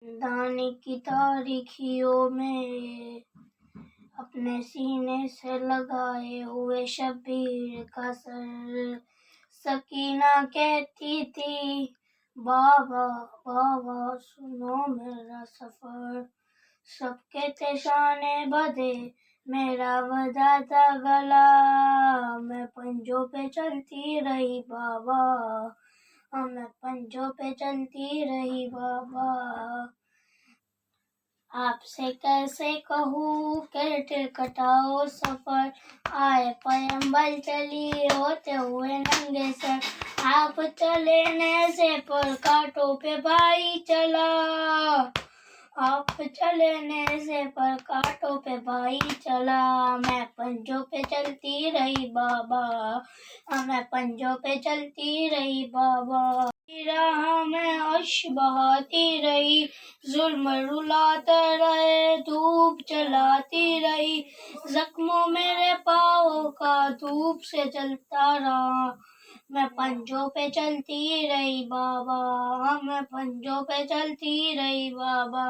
दाने की तारीखियों में अपने सीने से लगाए हुए शब्बीर का सर। सकीना कहती थी, बाबा बाबा सुनो मेरा सफर। सबके थे शाने बधे, मेरा बधा था गला। मैं पंजों पे चलती रही बाबा, मैं पंजों पे चलती रही बाबा। आपसे कैसे कहूँ कैसे कटाओ सफर, आए पैगंबर चली होते हुए नंगे सर। आप चले नेज़े पर कांटों पे भाई चला, आप चले नेज़े पर कांटों पे भाई चला। मैं पंजों पे चलती रही बाबा, मैं पंजों पे चलती रही बाबा। राह में अर्श बहाती रही, जुल्म रुलाते रहे, धूप जलाती रही। जख्मों मेरे पाँवों का धूप से जलता रहा। मैं पंजों पे चलती रही बाबा, मैं पंजों पे चलती रही बाबा।